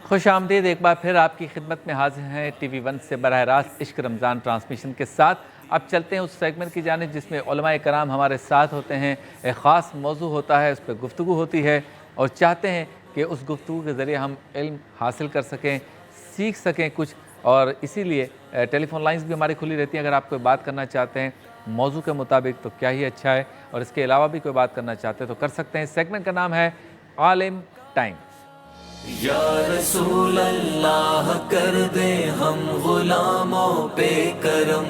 خوش آمدید ایک بار پھر آپ کی خدمت میں حاضر ہیں ٹی وی ون سے براہ راست عشق رمضان ٹرانسمیشن کے ساتھ۔ اب چلتے ہیں اس سیگمنٹ کی جانب جس میں علماء کرام ہمارے ساتھ ہوتے ہیں، ایک خاص موضوع ہوتا ہے، اس پہ گفتگو ہوتی ہے اور چاہتے ہیں کہ اس گفتگو کے ذریعے ہم علم حاصل کر سکیں، سیکھ سکیں کچھ، اور اسی لیے ٹیلی فون لائنز بھی ہماری کھلی رہتی ہیں۔ اگر آپ کوئی بات کرنا چاہتے ہیں موضوع کے مطابق تو کیا ہی اچھا ہے، اور اس کے علاوہ بھی کوئی بات کرنا چاہتے ہیں تو کر سکتے ہیں۔ سیگمنٹ کا نام ہے عالم ٹائم۔ یا رسول اللہ کر دے ہم غلاموں پہ کرم،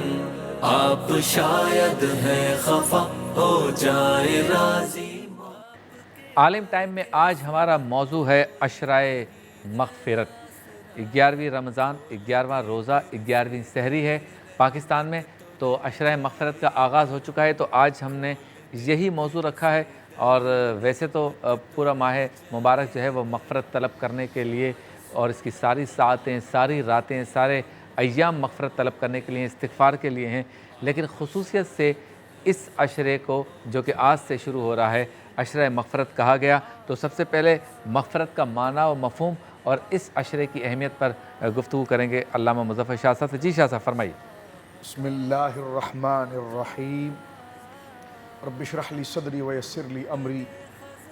آپ شاید ہیں خفا ہو جائے راضی۔ عالم ٹائم میں آج ہمارا موضوع ہے عشرۂ مغفرت۔ 11ویں رمضان، 11واں روزہ، 11ویں سحری ہے پاکستان میں، تو عشرۂ مغفرت کا آغاز ہو چکا ہے، تو آج ہم نے یہی موضوع رکھا ہے۔ اور ویسے تو پورا ماہ مبارک جو ہے وہ مغفرت طلب کرنے کے لیے، اور اس کی ساری ساعتیں، ساری راتیں، سارے ایام مغفرت طلب کرنے کے لیے، استغفار کے لیے ہیں، لیکن خصوصیت سے اس عشرے کو جو کہ آج سے شروع ہو رہا ہے عشرۂ مغفرت کہا گیا۔ تو سب سے پہلے مغفرت کا معنی و مفہوم اور اس عشرے کی اہمیت پر گفتگو کریں گے علامہ مظفر شاہ صاحب سے۔ جی شاہ صاحب فرمائیے۔ بسم اللہ الرحمن الرحیم، رب اشرح لی صدری ویسر لی امری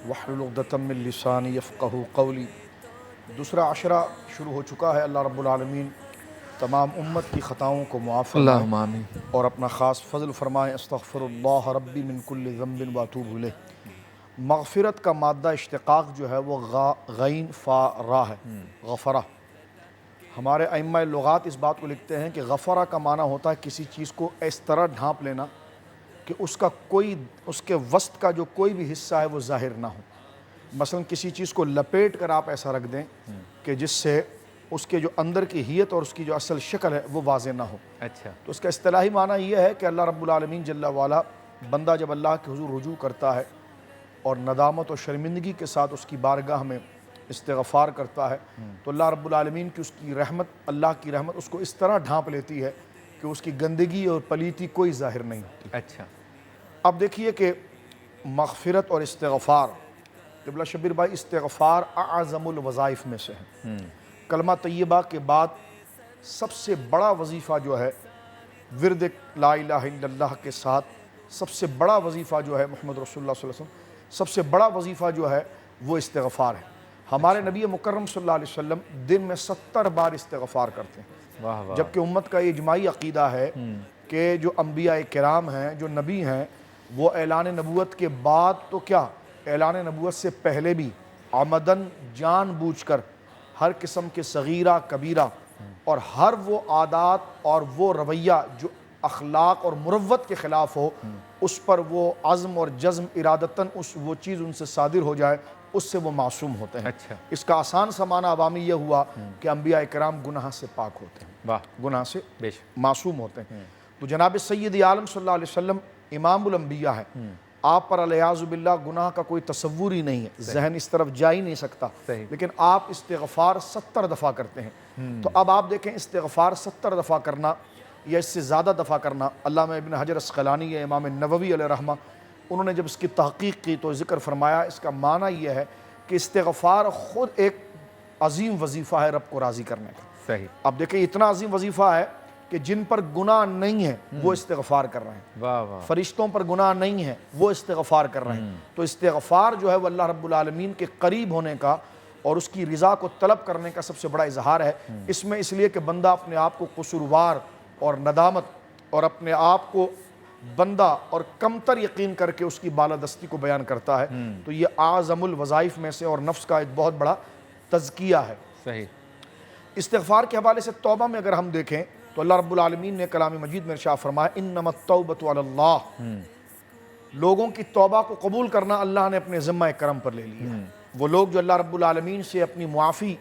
واحلل عقدۃ من لسانی یفقہوا قولی۔ دوسرا عشرہ شروع ہو چکا ہے۔ اللہ رب العالمین تمام امت کی خطاؤں کو معاف فرمائے اللہم آمین۔ اور اپنا خاص فضل فرمائے۔ استغفر اللہ ربی من کل ذنب واتوب الیہ۔ مغفرت کا مادہ اشتقاق جو ہے وہ غین فا را ہے، غفرہ۔ ہمارے ائمہ لغات اس بات کو لکھتے ہیں کہ غفرہ کا معنی ہوتا ہے کسی چیز کو اس طرح ڈھانپ لینا کہ اس کے وسط کا جو کوئی بھی حصہ ہے وہ ظاہر نہ ہو۔ مثلا کسی چیز کو لپیٹ کر آپ ایسا رکھ دیں کہ جس سے اس کے جو اندر کی حیت اور اس کی جو اصل شکل ہے وہ واضح نہ ہو۔ اچھا، تو اس کا اصطلاحی معنی یہ ہے کہ اللہ رب العالمین جل وعلا، بندہ جب اللہ کے حضور رجوع کرتا ہے اور ندامت اور شرمندگی کے ساتھ اس کی بارگاہ میں استغفار کرتا ہے، تو اللہ رب العالمین کی اس کی رحمت، اللہ کی رحمت اس کو اس طرح ڈھانپ لیتی ہے کہ اس کی گندگی اور پلیتی کوئی ظاہر نہیں ہوتی۔ اچھا، اب دیکھیے کہ مغفرت اور استغفار، قبلہ شبیر بھائی، استغفار اعظم الوظائف میں سے ہے۔ کلمہ طیبہ کے بعد سب سے بڑا وظیفہ جو ہے ورد لا الہ الا اللہ کے ساتھ، سب سے بڑا وظیفہ جو ہے محمد رسول اللہ صلی اللہ علیہ وسلم، سب سے بڑا وظیفہ جو ہے وہ استغفار ہے۔ ہمارے نبی مکرم صلی اللہ علیہ وسلم دن میں 70 بار استغفار کرتے ہیں، واہ واہ، جبکہ امت کا یہ اجماعی عقیدہ ہے کہ جو انبیاء کرام ہیں، جو نبی ہیں، وہ اعلان نبوت کے بعد تو کیا، اعلان نبوت سے پہلے بھی عمدن جان بوجھ کر ہر قسم کے صغیرہ کبیرہ اور ہر وہ عادات اور وہ رویہ جو اخلاق اور مروت کے خلاف ہو، اس پر وہ عزم اور جزم ارادتاً وہ چیز ان سے صادر ہو جائے، اس سے وہ معصوم ہوتے ہیں۔ اچھا، اس کا آسان سا معنی عوامی یہ ہوا کہ انبیاء کرام گناہ سے پاک ہوتے ہیں، واہ، گناہ سے بے شک، معصوم ہوتے ہیں۔ تو جناب سید عالم صلی اللہ علیہ وسلم امام الانبیاء ہیں، آپ پر العیاذ باللہ گناہ کا کوئی تصور ہی نہیں ہے، ذہن اس طرف جا ہی نہیں سکتا، صحیح، لیکن آپ استغفار 70 دفعہ کرتے ہیں۔ تو اب آپ دیکھیں استغفار 70 دفعہ کرنا یا اس سے زیادہ دفعہ کرنا، علامہ ابن حجر عسقلانی یا امام نووی علیہ رحمہ، انہوں نے جب اس کی تحقیق کی تو ذکر فرمایا اس کا معنی یہ ہے کہ استغفار خود ایک عظیم وظیفہ ہے رب کو راضی کرنے کا۔ صحیح، اب دیکھیں اتنا عظیم وظیفہ ہے کہ جن پر گناہ نہیں ہے وہ استغفار کر رہے ہیں، واہ واہ، فرشتوں پر گناہ نہیں ہے وہ استغفار کر رہے ہیں۔ تو استغفار جو ہے وہ اللہ رب العالمین کے قریب ہونے کا اور اس کی رضا کو طلب کرنے کا سب سے بڑا اظہار ہے۔ اس میں اس لیے کہ بندہ اپنے آپ کو قصوروار اور ندامت اور اپنے آپ کو بندہ اور کمتر یقین کر کے اس کی بالادستی کو بیان کرتا ہے، تو یہ اعظم الوظائف میں سے اور نفس کا ایک بہت بڑا تزکیہ ہے۔ صحیح، استغفار کے حوالے سے توبہ میں اگر ہم دیکھیں تو اللہ رب العالمین نے کلام مجید میں ارشاد فرمایا انما التوبۃ علی اللہ، لوگوں کی توبہ کو قبول کرنا اللہ نے اپنے ذمہ کرم پر لے لیا۔ وہ لوگ جو اللہ رب العالمین سے اپنی معافی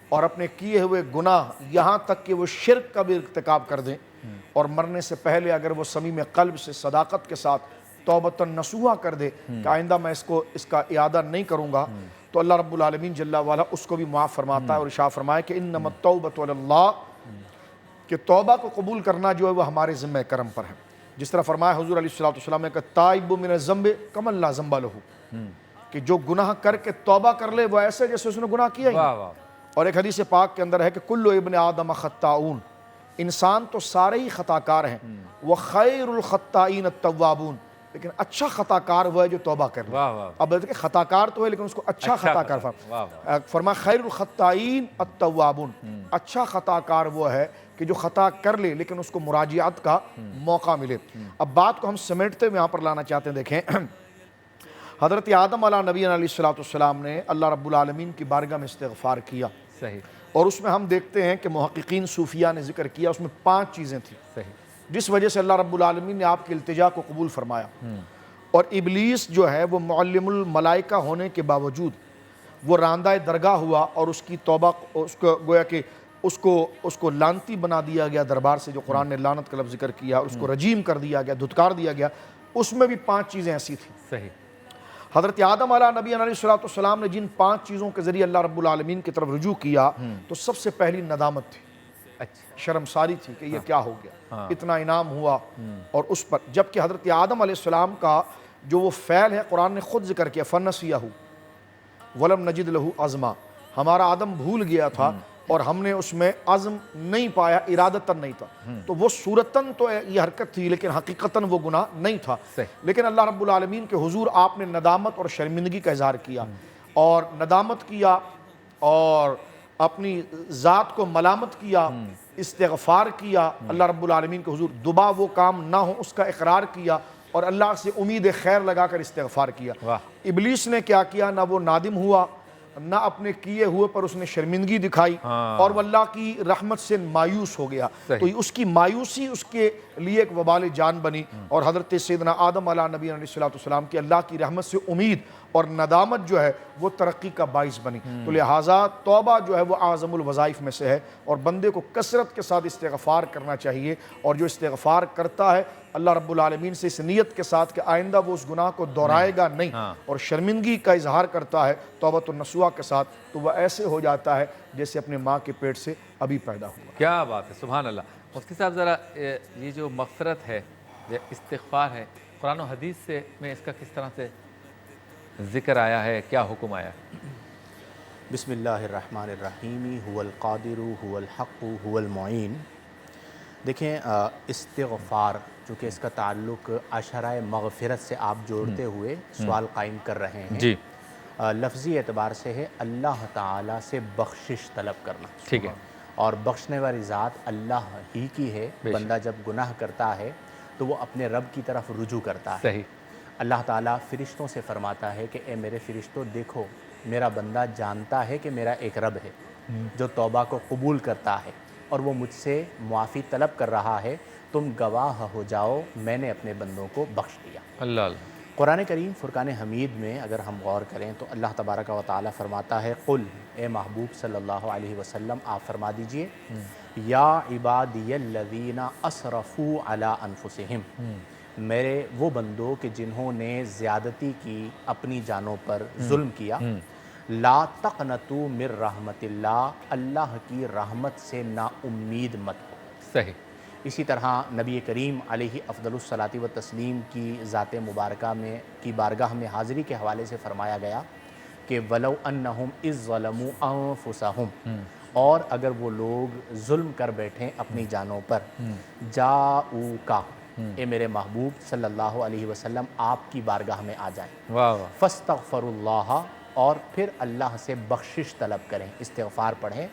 اور اپنے کیے ہوئے گناہ یہاں تک کہ وہ شرک کا بھی ارتکاب کر دیں اور مرنے سے پہلے اگر وہ صمیم قلب سے صداقت کے ساتھ توبۃ نصوحہ کر دے کہ آئندہ میں اس کا اعادہ نہیں کروں گا، تو اللہ رب العالمین جل وعلا اس کو بھی معاف فرماتا ہے اور ارشاد فرمایا کہ انما التوبۃ علی اللہ، کہ توبہ کو قبول کرنا جو ہے وہ ہمارے ذمہ کرم پر ہے۔ جس طرح فرمایا حضور علیہ السلام نے کہ تائب من الذنب کمن لا ذنب لہ، کہ جو گناہ کر کے توبہ کر لے وہ ایسے جیسے اس نے گناہ کیا ہی واہ واہ، اور ایک حدیث پاک کے اندر ہے کہ کل ابن آدم خطاؤن، انسان تو سارے ہی خطا کار ہیں، وہ خیر الخطائین التوابون، لیکن اچھا خطا کار وہ ہے جو توبہ کر لے۔ واہ واہ اب دیکھیں خطا کار تو ہے لیکن اس کو اچھا خطا کار واہ فرمایا خیر الخطائین التوابون، اچھا خطا کار وہ ہے کہ جو خطا کر لے لیکن اس کو مراجعت کا موقع ملے۔ اب بات کو ہم سمیٹتے ہوئے یہاں پر لانا چاہتے ہیں، دیکھیں حضرت آدم علیہ نبی علیہ السلام نے اللہ رب العالمین کی بارگاہ میں استغفار کیا، صحیح اور اس میں ہم دیکھتے ہیں کہ محققین صوفیہ نے ذکر کیا، اس میں 5 چیزیں تھیں صحیح جس وجہ سے اللہ رب العالمین نے آپ کی التجا کو قبول فرمایا۔ اور ابلیس جو ہے وہ معلم الملائکہ ہونے کے باوجود وہ راندہ درگاہ ہوا، اور اس کی توبہ اس کو گویا کہ اس کو لعنتی بنا دیا گیا دربار سے، جو قرآن نے لعنت کا لفظ ذکر کیا، اس کو رجیم کر دیا گیا، دھتکار دیا گیا۔ اس میں بھی 5 چیزیں ایسی تھیں۔ صحیح حضرت آدم علیہ نبی علیہ السلام نے جن 5 چیزوں کے ذریعے اللہ رب العالمین کی طرف رجوع کیا، تو سب سے پہلی ندامت تھی، اچھا شرمساری تھی کہ یہ کیا ہو گیا، اتنا انعام ہوا اور اس پر، جبکہ حضرت آدم علیہ السلام کا جو وہ فعل ہے قرآن نے خود ذکر کیا، فَنَسِيَهُ وَلَمْ نَجِدْ لَهُ عَزْمًا، ہمارا آدم بھول گیا تھا اور ہم نے اس میں عزم نہیں پایا، ارادتاً نہیں تھا۔ تو وہ صورتاً تو یہ حرکت تھی لیکن حقیقتاً وہ گناہ نہیں تھا، لیکن اللہ رب العالمین کے حضور آپ نے ندامت اور شرمندگی کا اظہار کیا، اور ندامت کیا اور اپنی ذات کو ملامت کیا، استغفار کیا اللہ رب العالمین کے حضور، دوبارہ وہ کام نہ ہو اس کا اقرار کیا، اور اللہ سے امید خیر لگا کر استغفار کیا۔ ابلیس نے کیا کیا، نہ وہ نادم ہوا، نہ اپنے کیے ہوئے پر اس نے شرمندگی دکھائی، اور وہ اللہ کی رحمت سے مایوس ہو گیا، تو اس کی مایوسی اس کے لیے ایک وبال جان بنی، اور حضرت سیدنا آدم علیہ نبی علیہ السلام کی اللہ کی رحمت سے امید اور ندامت جو ہے وہ ترقی کا باعث بنی۔ تو لہٰذا توبہ جو ہے وہ اعظم الوظائف میں سے ہے، اور بندے کو کثرت کے ساتھ استغفار کرنا چاہیے، اور جو استغفار کرتا ہے اللہ رب العالمین سے اس نیت کے ساتھ کہ آئندہ وہ اس گناہ کو دہرائے گا نہیں، اور شرمندگی کا اظہار کرتا ہے توبۃ النصوح کے ساتھ، تو وہ ایسے ہو جاتا ہے جیسے اپنے ماں کے پیٹ سے ابھی پیدا ہوا۔ کیا بات ہے، سبحان اللہ۔ مفتی صاحب ذرا یہ جو مغفرت ہے، یہ استغفار ہے، قرآن و حدیث سے میں اس کا کس طرح سے ذکر آیا ہے، کیا حکم آیا ہے؟ بسم اللہ الرحمن الرحیم، هو القادر هو الحق هو المعین۔ دیکھیں استغفار چونکہ اس کا تعلق عشرۂ مغفرت سے آپ جوڑتے ہوئے سوال قائم کر رہے ہیں، جی لفظی اعتبار سے ہے اللہ تعالیٰ سے بخشش طلب کرنا، ٹھیک ہے، اور بخشنے والی ذات اللہ ہی کی ہے۔ بندہ جب گناہ کرتا ہے تو وہ اپنے رب کی طرف رجوع کرتا ہے۔ صحیح، اللہ تعالیٰ فرشتوں سے فرماتا ہے کہ اے میرے فرشتوں دیکھو، میرا بندہ جانتا ہے کہ میرا ایک رب ہے جو توبہ کو قبول کرتا ہے، اور وہ مجھ سے معافی طلب کر رہا ہے، تم گواہ ہو جاؤ میں نے اپنے بندوں کو بخش دیا۔ اللہ اللہ، قرآن کریم فرقان حمید میں اگر ہم غور کریں تو اللہ تبارک و تعالیٰ فرماتا ہے قل، اے محبوب صلی اللہ علیہ وسلم آپ فرما دیجئے، یا عبادی الذین اسرفوا علی انفسہم، میرے وہ بندوں کہ جنہوں نے زیادتی کی، اپنی جانوں پر ظلم کیا، لا تقنطوا من رحمت اللہ، اللہ کی رحمت سے نا امید مت ہو۔ صحیح، اسی طرح نبی کریم علیہ افضل الصلاۃ والتسلیم کی ذات مبارکہ میں کی بارگاہ میں حاضری کے حوالے سے فرمایا گیا کہ وَلَوْ أَنَّهُمْ إِذْ ظَلَمُوا أَنفُسَهُمْ، اور اگر وہ لوگ ظلم کر بیٹھیں اپنی جانوں پر، جاؤکا، اے میرے محبوب صلی اللہ علیہ وسلم آپ کی بارگاہ میں آ جائیں، واہ واہ، فَاسْتَغْفَرُوا اللَّهَ، اور پھر اللہ سے بخشش طلب کریں، استغفار پڑھیں،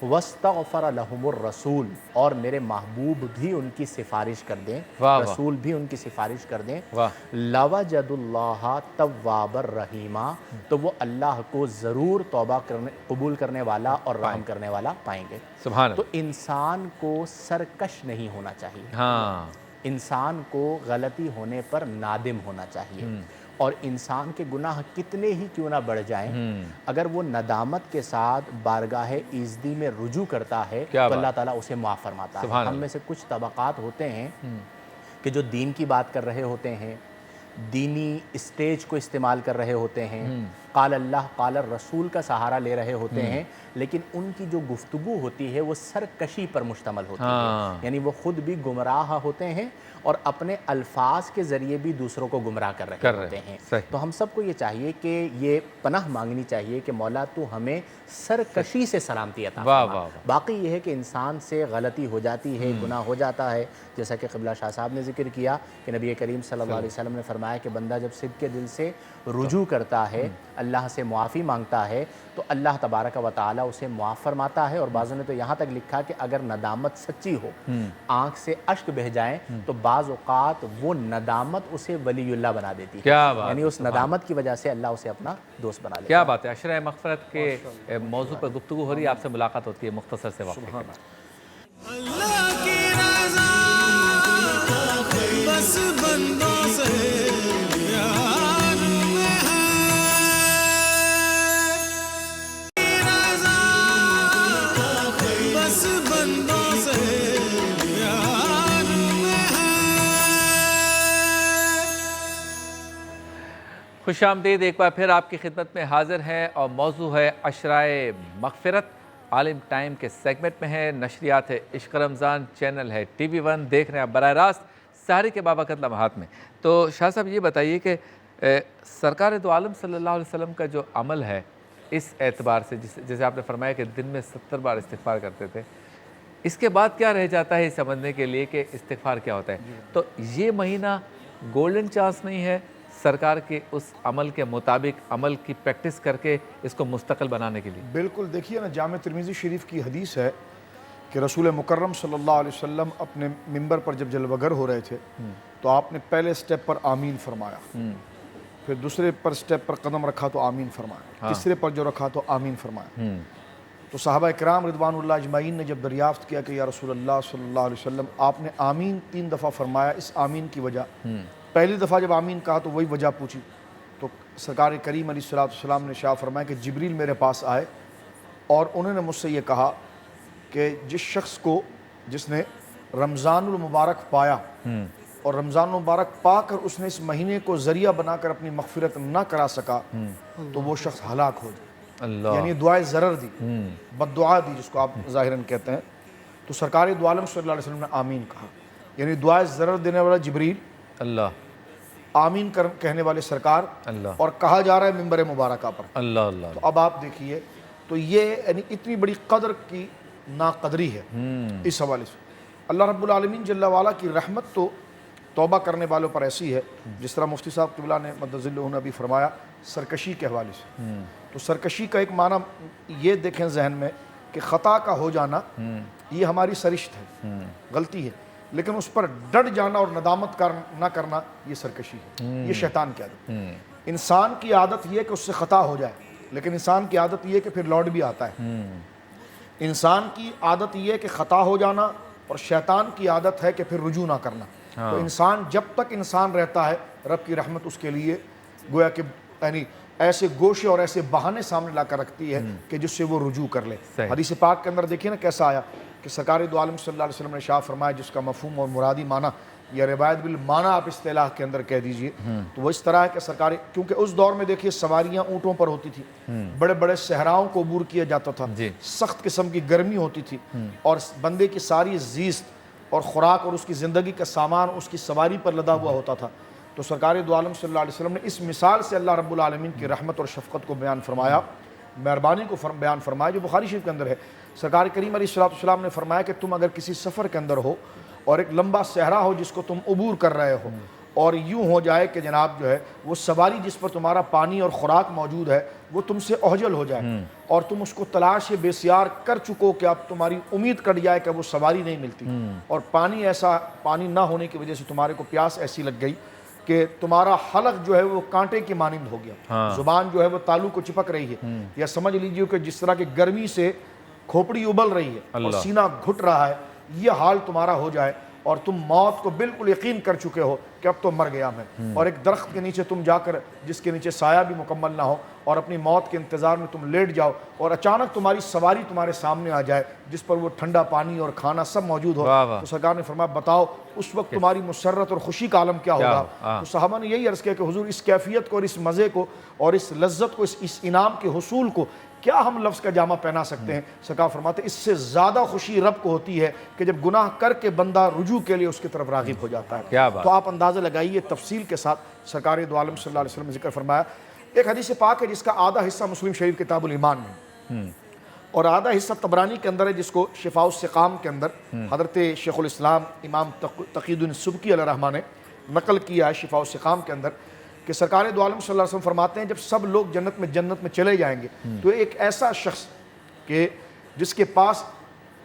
وَاسْتَغْفَرَ لَهُمُ الرَّسُولُ، اور میرے محبوب بھی ان کی سفارش کر دیں، رسول بھی ان کی سفارش کر دیں، لَوَجَدُوا اللَّهَ تَوَّابًا رَحِيمًا، تو وہ اللہ کو ضرور توبہ قبول کرنے والا اور رحم کرنے والا پائیں گے۔ سبحان تو اللہ، انسان کو سرکش نہیں ہونا چاہیے، ہاں، انسان کو غلطی ہونے پر نادم ہونا چاہیے، اور انسان کے گناہ کتنے ہی کیوں نہ بڑھ جائیں، اگر وہ ندامت کے ساتھ بارگاہ ایزدی میں رجوع کرتا ہے تو اللہ تعالیٰ اسے معاف فرماتا ہے۔ ہم میں سے کچھ طبقات ہوتے ہیں کہ جو دین کی بات کر رہے ہوتے ہیں، دینی اسٹیج کو استعمال کر رہے ہوتے ہیں، قال اللہ قال الرسول کا سہارا لے رہے ہوتے ہیں، لیکن ان کی جو گفتگو ہوتی ہے وہ سرکشی پر مشتمل ہوتی ہے، یعنی وہ خود بھی گمراہ ہوتے ہیں اور اپنے الفاظ کے ذریعے بھی دوسروں کو گمراہ کر رہے ہوتے ہیں۔ تو ہم سب کو یہ چاہیے کہ یہ پناہ مانگنی چاہیے کہ مولا تو ہمیں سرکشی سے سلامتی عطا فرما۔ باقی یہ ہے کہ انسان سے غلطی ہو جاتی ہے، گناہ ہو جاتا ہے، جیسا کہ قبلہ شاہ صاحب نے ذکر کیا کہ نبی کریم صلی اللہ علیہ وسلم نے فرمایا کہ بندہ جب صدق کے دل سے رجوع کرتا ہے، اللہ سے معافی مانگتا ہے، تو اللہ تبارک و تعالیٰ اسے معاف فرماتا ہے۔ اور بعضوں نے تو یہاں تک لکھا کہ اگر ندامت سچی ہو، آنکھ سے اشک بہہ جائیں، تو بعض اوقات وہ ندامت اسے ولی اللہ بنا دیتی ہے، یعنی اس ندامت کی وجہ سے اللہ اسے اپنا دوست بنا لیتا ہے۔ کیا بات ہے، عشرہ مغفرت کے موضوع پر گفتگو ہو رہی ہے، آپ سے ملاقات ہوتی ہے مختصر سے وقت کے بعد۔ اللہ کی رضا بس بندوں سے پیار میں ہے، رضا بس بندوں سے پیار میں ہے۔ خوش آمدید، ایک بار پھر آپ کی خدمت میں حاضر ہیں اور موضوع ہے عشرہ مغفرت۔ عالم ٹائم کے سیگمنٹ میں ہے، نشریات ہے عشق رمضان، چینل ہے ٹی وی 1، دیکھ رہے ہیں آپ براہ راست سحری کے بابرکت لمحات میں۔ تو شاہ صاحب یہ بتائیے کہ سرکار دو عالم صلی اللہ علیہ وسلم کا جو عمل ہے اس اعتبار سے، جیسے آپ نے فرمایا کہ دن میں 70 بار استغفار کرتے تھے، اس کے بعد کیا رہ جاتا ہے یہ سمجھنے کے لیے کہ استغفار کیا ہوتا ہے؟ تو یہ مہینہ گولڈن چانس نہیں ہے سرکار کے اس عمل کے مطابق عمل کی پریکٹس کر کے اس کو مستقل بنانے کے لیے؟ بالکل، دیکھیے نا، جامع ترمذی شریف کی حدیث ہے کہ رسول مکرم صلی اللہ علیہ وسلم اپنے ممبر پر جب جلوہ گر ہو رہے تھے تو آپ نے پہلے سٹیپ پر آمین فرمایا، پھر دوسرے پر سٹیپ پر قدم رکھا تو آمین فرمایا، تیسرے پر جو رکھا تو آمین فرمایا۔ تو صحابہ کرام رضوان اللہ اجمعین نے جب دریافت کیا کہ یا رسول اللہ صلی اللہ علیہ وسلم آپ نے آمین 3 دفعہ فرمایا، اس آمین کی وجہ، پہلی دفعہ جب آمین کہا تو وہی وجہ پوچھی، تو سرکار کریم علیہ الصلوۃ والسلام نے ارشاد فرمایا کہ جبریل میرے پاس آئے اور انہوں نے مجھ سے یہ کہا کہ جس شخص کو جس نے رمضان المبارک پایا اور رمضان المبارک پا کر اس نے اس مہینے کو ذریعہ بنا کر اپنی مغفرت نہ کرا سکا تو وہ شخص ہلاک ہو جائے، یعنی دعائے ضرر دی، بد دعا دی جس کو آپ ظاہراً کہتے ہیں۔ تو سرکار دو عالم صلی اللہ علیہ وسلم نے آمین کہا، یعنی دعائے ضرر دینے والا جبریل، اللہ آمین کہنے والے سرکار، اللہ، اور کہا جا رہا ہے ممبر مبارکہ پر۔ اللہ اللہ۔ تو اب آپ دیکھیے، تو یہ یعنی اتنی بڑی قدر کی ناقدری ہے اس حوالے سے۔ اللہ رب العالمین جل وعلا کی رحمت تو توبہ کرنے والوں پر ایسی ہے، جس طرح مفتی صاحب قبلہ نے مدد ذلہ نے بھی فرمایا، سرکشی کے حوالے سے۔ تو سرکشی کا ایک معنی یہ دیکھیں ذہن میں کہ خطا کا ہو جانا یہ ہماری سرشت ہے، غلطی ہے، لیکن اس پر ڈٹ جانا اور ندامت نہ کرنا یہ سرکشی ہے، یہ شیطان کی عادت۔ انسان کی عادت یہ ہے کہ اس سے خطا ہو جائے، لیکن انسان کی عادت یہ ہے کہ پھر لوٹ بھی آتا ہے۔ انسان کی عادت یہ ہے کہ خطا ہو جانا، اور شیطان کی عادت ہے کہ پھر رجوع نہ کرنا۔ تو انسان جب تک انسان رہتا ہے، رب کی رحمت اس کے لیے گویا کہ یعنی ایسے گوشے اور ایسے بہانے سامنے لا کر رکھتی ہے کہ جس سے وہ رجوع کر لے۔ حدیث پاک کے اندر دیکھیے نا کیسا آیا کہ سرکار دو عالم صلی اللہ علیہ وسلم نے ارشاد فرمایا، جس کا مفہوم اور مرادی معنی یا روایت بالمعنی آپ اصطلاح کے اندر کہہ دیجئے، تو وہ اس طرح ہے کہ سرکار، کیونکہ اس دور میں دیکھیے سواریاں اونٹوں پر ہوتی تھی، بڑے بڑے صحراؤں کو عبور کیا جاتا تھا، سخت قسم کی گرمی ہوتی تھی، اور بندے کی ساری زیست اور خوراک اور اس کی زندگی کا سامان اس کی سواری پر لدا ہوا ہوتا تھا۔ تو سرکار دو عالم صلی اللہ علیہ وسلم نے اس مثال سے اللہ رب العالمین کی رحمت اور شفقت کو بیان فرمایا، مہربانی کو بیان فرمایا، جو بخاری شریف کے اندر ہے۔ سرکار کریم علیہ الصلوۃ والسلام نے فرمایا کہ تم اگر کسی سفر کے اندر ہو اور ایک لمبا صحرا ہو جس کو تم عبور کر رہے ہو، اور یوں ہو جائے کہ جناب جو ہے وہ سواری جس پر تمہارا پانی اور خوراک موجود ہے وہ تم سے اوجل ہو جائے، اور تم اس کو تلاش بسیار کر چکو کہ اب تمہاری امید کٹ جائے کہ وہ سواری نہیں ملتی، اور پانی نہ ہونے کی وجہ سے تمہارے کو پیاس ایسی لگ گئی کہ تمہارا حلق جو ہے وہ کانٹے کی مانند ہو گیا، زبان جو ہے وہ تالو کو چپک رہی ہے، یا سمجھ لیجیے کہ جس طرح کی گرمی سے کھوپڑی ابل رہی ہے اور سینہ گھٹ رہا ہے، یہ حال تمہارا ہو جائے، اور تم موت کو بالکل یقین کر چکے ہو کہ اب تو مر گیا میں، اور ایک درخت کے نیچے تم جا کر جس کے نیچے سایہ بھی مکمل نہ ہو اور اپنی موت کے انتظار میں تم لیٹ جاؤ، اور اچانک تمہاری سواری تمہارے سامنے آ جائے جس پر وہ ٹھنڈا پانی اور کھانا سب موجود ہو، واہ واہ۔ تو سرکار نے فرمایا بتاؤ اس وقت تمہاری مسرت اور خوشی کا عالم کیا ہوگا؟ تو صحابہ نے یہی عرض کیا کہ حضور اس کیفیت کو اور اس مزے کو اور اس لذت کو، اس انعام کے حصول کو کیا ہم لفظ کا جامہ پہنا سکتے ہیں؟ سرکار فرماتے ہیں اس سے زیادہ خوشی رب کو ہوتی ہے کہ جب گناہ کر کے بندہ رجوع کے لیے اس کی طرف راغب ہو جاتا ہے۔ کیا بات۔ تو آپ اندازہ لگائیے تفصیل کے ساتھ سرکار دو عالم صلی اللہ علیہ وسلم نے ذکر فرمایا۔ ایک حدیث پاک ہے جس کا آدھا حصہ مسلم شریف کتاب الایمان میں اور آدھا حصہ طبرانی کے اندر ہے، جس کو شفاء السقام کے اندر حضرت شیخ الاسلام امام تقی الدین السبکی علیہ الرحمہ نے نقل کیا ہے شفاء السقام کے اندر کہ سرکار دو عالم صلی اللہ علیہ وسلم فرماتے ہیں جب سب لوگ جنت میں چلے جائیں گے تو ایک ایسا شخص کہ جس کے پاس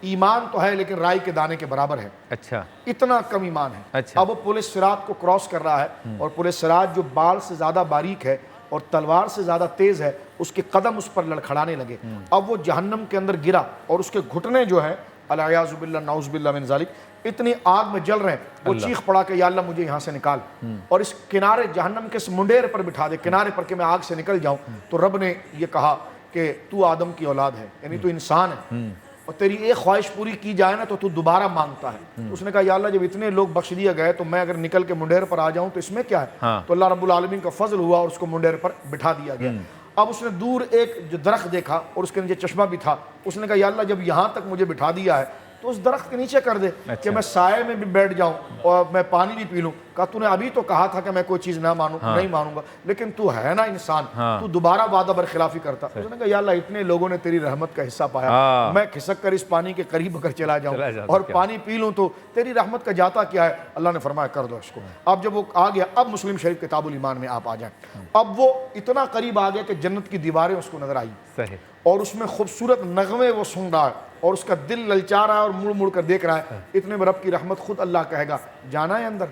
ایمان تو ہے لیکن رائی کے دانے کے برابر ہے، اچھا، اتنا کم ایمان ہے، اچھا۔ اب وہ پل صراط کو کراس کر رہا ہے اور پل صراط جو بال سے زیادہ باریک ہے اور تلوار سے زیادہ تیز ہے، اس کے قدم اس پر لڑکھڑانے لگے، اب وہ جہنم کے اندر گرا اور اس کے گھٹنے جو ہیں الیاذ باللہ نعوذ باللہ من ذالک اتنی آگ میں جل رہے ہیں، وہ چیخ پڑا کہ یا اللہ مجھے یہاں سے نکال اور اس کنارے جہنم کے اس منڈیر پر بٹھا دے، کنارے پر کہ میں آگ سے نکل جاؤں۔ تو رب نے یہ کہا کہ تو آدم کی اولاد ہے، یعنی تو انسان ہے اور تیری ایک خواہش پوری کی جائے نا تو دوبارہ مانگتا ہے۔ تو اس نے کہا یا اللہ جب اتنے لوگ بخش دیے گئے تو میں اگر نکل کے منڈیر پر آ جاؤں تو اس میں کیا ہے؟ تو اللہ رب العالمین کا فضل ہوا اور اس کو منڈیر پر بٹھا دیا گیا۔ اب اس نے دور ایک جو درخت دیکھا اور اس کے نیچے چشمہ بھی تھا، اس نے کہا یا اللہ جب یہاں تک مجھے بٹھا دیا ہے تو اس درخت کے نیچے کر دے کہ میں سائے میں بھی بیٹھ جاؤں اور میں پانی بھی پی لوں۔ کہا تو نے ابھی تو کہا تھا کہ میں کوئی چیز نہ مانوں نہیں مانوں گا، لیکن تو ہے نا انسان، تو دوبارہ وعدہ برخلافی کرتا۔ اس نے کہا یا اللہ اتنے لوگوں نے تیری رحمت کا حصہ پایا، میں کھسک کر اس پانی کے قریب اگر چلا جاؤں اور پانی پی لوں تو تیری رحمت کا جاتا کیا ہے؟ اللہ نے فرمایا کر دو اس کو۔ اب جب وہ آ گیا، اب مسلم شریف کتاب الایمان میں آپ آ جائیں، اب وہ اتنا قریب آ گیا کہ جنت کی دیواریں اس کو نظر آئی صحیح، اور اس میں خوبصورت نغمے وہ سن رہا ہے اور اس کا دل للچا رہا ہے اور مڑ مڑ کر دیکھ رہا ہے۔ اتنے میں رب کی رحمت خود اللہ کہے گا جانا ہے اندر۔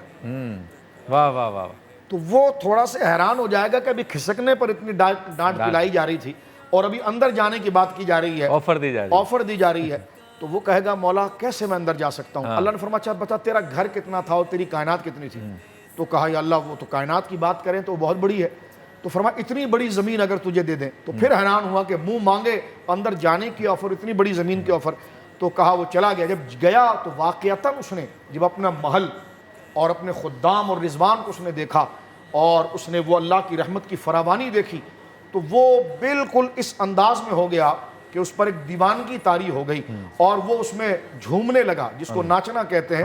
واہ واہ واہ۔ تو وہ تھوڑا سے حیران ہو جائے گا کہ ابھی کھسکنے پر اتنی ڈانٹ پلائی جا رہی تھی اور ابھی اندر جانے کی بات کی جا رہی ہے، آفر دی جا رہی ہے۔ تو وہ کہے گا مولا کیسے میں اندر جا سکتا ہوں؟ اللہ نے فرمایا اچھا بتا تیرا گھر کتنا تھا اور تیری کائنات کتنی تھی؟ تو کہا یا اللہ وہ تو کائنات کی بات کریں تو وہ بہت بڑی ہے۔ تو فرمایا اتنی بڑی زمین اگر تجھے دے دیں، تو پھر حیران ہوا کہ منہ مانگے اندر جانے کی آفر، اتنی بڑی زمین کی آفر۔ تو کہا وہ چلا گیا، جب گیا تو واقعتاً اس نے جب اپنا محل اور اپنے خدام اور رضوان کو اس نے دیکھا اور اس نے وہ اللہ کی رحمت کی فراوانی دیکھی تو وہ بالکل اس انداز میں ہو گیا کہ اس پر ایک دیوانگی طاری ہو گئی اور وہ اس میں جھومنے لگا، جس کو ناچنا کہتے ہیں،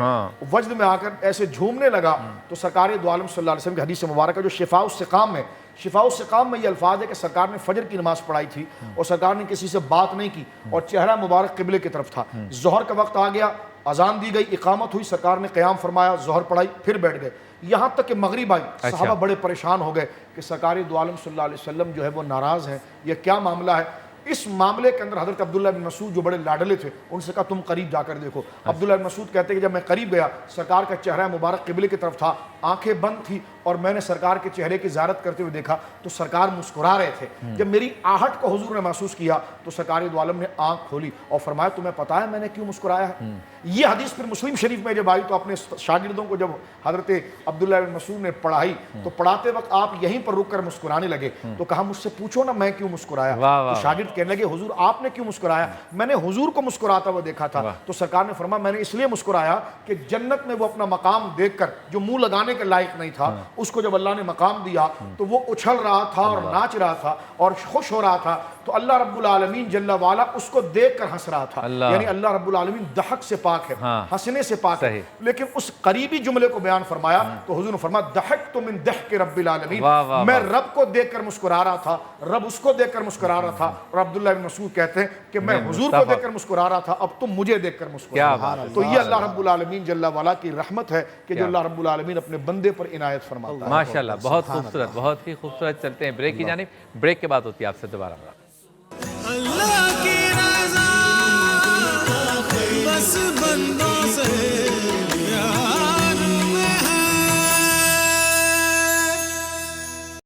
وجد میں آ کر ایسے جھومنے لگا۔ تو سرکار دو عالم صلی اللہ علیہ وسلم کی حدیث مبارکہ جو شفاء السقام ہے، شفاء السقام میں یہ الفاظ ہے کہ سرکار نے فجر کی نماز پڑھائی تھی اور سرکار نے کسی سے بات نہیں کی اور چہرہ مبارک قبلے کی طرف تھا۔ ظہر کا وقت آ گیا، اذان دی گئی، اقامت ہوئی، سرکار نے قیام فرمایا، ظہر پڑھائی، پھر بیٹھ گئے، یہاں تک کہ مغرب آئی۔ صحابہ بڑے پریشان ہو گئے کہ سرکار دو عالم صلی اللہ علیہ وسلم جو ہے وہ ناراض ہیں، یہ کیا معاملہ ہے؟ اس معاملے کے اندر حضرت عبداللہ بن مسعود جو بڑے لاڈلے تھے ان سے کہا تم قریب جا کر دیکھو۔ عبداللہ بن مسعود کہتے ہیں کہ جب میں قریب گیا سرکار کا چہرہ مبارک قبلے کی طرف تھا، آنکھیں بند تھی اور میں نے سرکار کے چہرے کی زیارت کرتے ہوئے دیکھا تو سرکار مسکرا رہے تھے۔ جب میری آہٹ کو حضور نے محسوس کیا تو سرکار دو عالم نے آنکھ کھولی اور فرمایا تمہیں پتا ہے میں نے کیوں مسکرایا ہے؟ یہ حدیث پھر مسلم شریف میں جب آئی تو اپنے شاگردوں کو جب حضرت عبداللہ بن مسعود نے پڑھائی تو پڑھاتے وقت آپ یہیں پر رک کر مسکرانے لگے، تو کہا مجھ سے پوچھو نا میں کیوں مسکرایا؟ تو شاگرد کہنے لگے حضور آپ نے کیوں مسکرایا؟ میں نے حضور کو مسکراتا ہوا دیکھا تھا۔ تو سرکار نے فرمایا میں نے اس لیے مسکرایا کہ جنت میں وہ اپنا مقام دیکھ کر جو منہ لگانے کے لائق نہیں تھا اس کو جب اللہ نے مقام دیا تو وہ اچھل رہا تھا اور ناچ رہا تھا اور خوش ہو رہا تھا، تو اللہ رب العالمین جل وعلا اس کو دیکھ کر ہنس رہا تھا۔ یعنی اللہ رب العالمین ضحک سے پاک ہے، ہنسنے سے پاک ہے، لیکن اس قریبی جملے کو بیان فرمایا تو حضور نے فرمایا ضحکت من ضحک رب العالمین، میں رب کو دیکھ کر مسکرا رہا تھا، رب اس کو دیکھ کر مسکرا رہا تھا۔ اور عبداللہ بن مسعود کہتے ہیں کہ میں حضور کو دیکھ کر مسکرا رہا تھا، اب تم مجھے دیکھ کر مسکرا رہا ہو۔ تو یہ اللہ رب العالمین جل وعلا کی رحمت ہے کہ جو اللہ رب العالمین اپنے بندے پر عنایت فرماتا ہے۔ ماشاءاللہ، بہت خوبصورت، بہت ہی خوبصورت۔ چلتے ہیں بریک کی جانب، بریک کے بعد ہوتی ہے آپ سے دوبارہ۔